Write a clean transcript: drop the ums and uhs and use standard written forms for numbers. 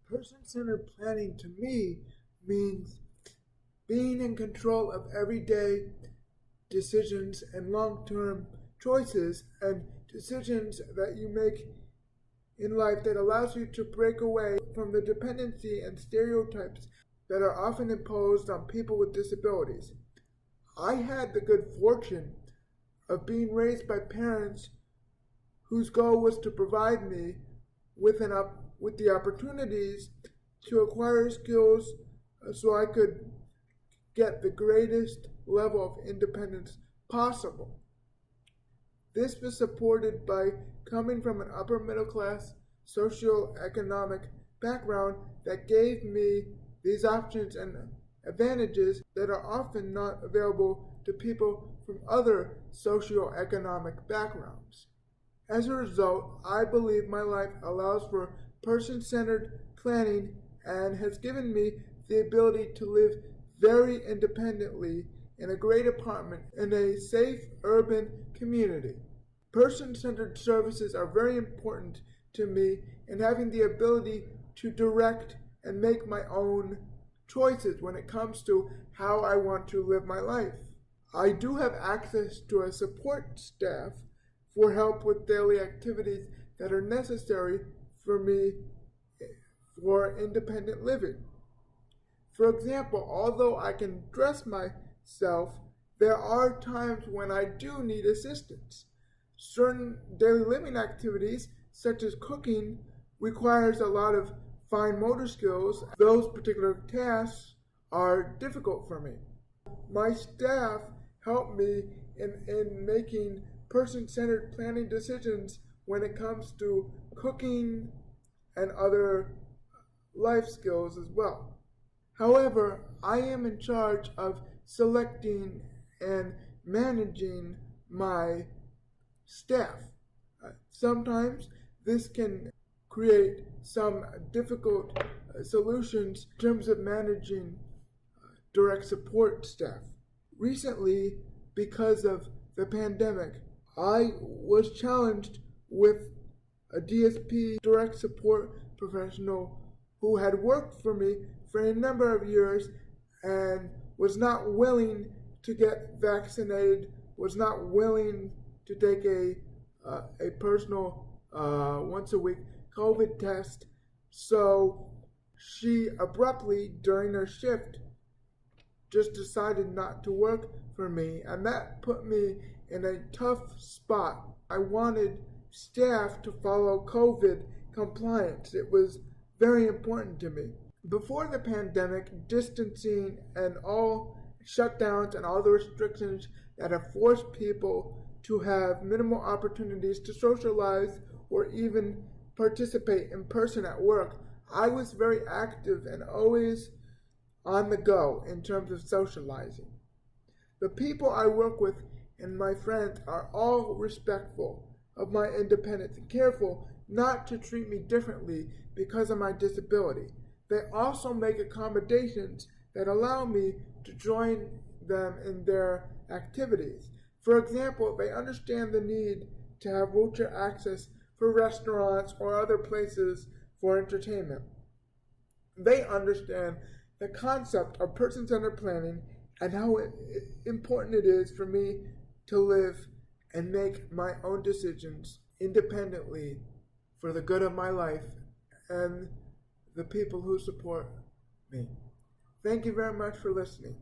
Person-centered planning to me means being in control of everyday decisions and long-term choices and decisions that you make in life that allows you to break away from the dependency and stereotypes that are often imposed on people with disabilities. I had the good fortune of being raised by parents whose goal was to provide me with the opportunities to acquire skills so I could get the greatest level of independence possible. This was supported by coming from an upper middle class socioeconomic background that gave me these options and advantages that are often not available to people from other socioeconomic backgrounds. As a result, I believe my life allows for person-centered planning and has given me the ability to live very independently in a great apartment in a safe urban community. Person-centered services are very important to me in having the ability to direct and make my own choices when it comes to how I want to live my life. I do have access to a support staff for help with daily activities that are necessary for me for independent living. For example, although I can dress myself, there are times when I do need assistance. Certain daily living activities, such as cooking, requires a lot of fine motor skills. Those particular tasks are difficult for me. My staff help me in making person-centered planning decisions when it comes to cooking and other life skills as well. However, I am in charge of selecting and managing my staff. Sometimes this can create some difficult solutions in terms of managing direct support staff. Recently, because of the pandemic, I was challenged with a DSP direct support professional who had worked for me for a number of years and was not willing to get vaccinated, was not willing to take a personal once a week COVID test. So she abruptly, during her shift, just decided not to work for me, and that put me in a tough spot. I wanted staff to follow COVID compliance. It was very important to me. Before the pandemic, distancing and all shutdowns and all the restrictions that have forced people to have minimal opportunities to socialize or even participate in person at work, I was very active and always on the go in terms of socializing. The people I work with and my friends are all respectful of my independence and careful not to treat me differently because of my disability. They also make accommodations that allow me to join them in their activities. For example, they understand the need to have wheelchair access for restaurants or other places for entertainment. They understand the concept of person-centered planning and how important it is for me to live and make my own decisions independently for the good of my life and the people who support me. Thank you very much for listening.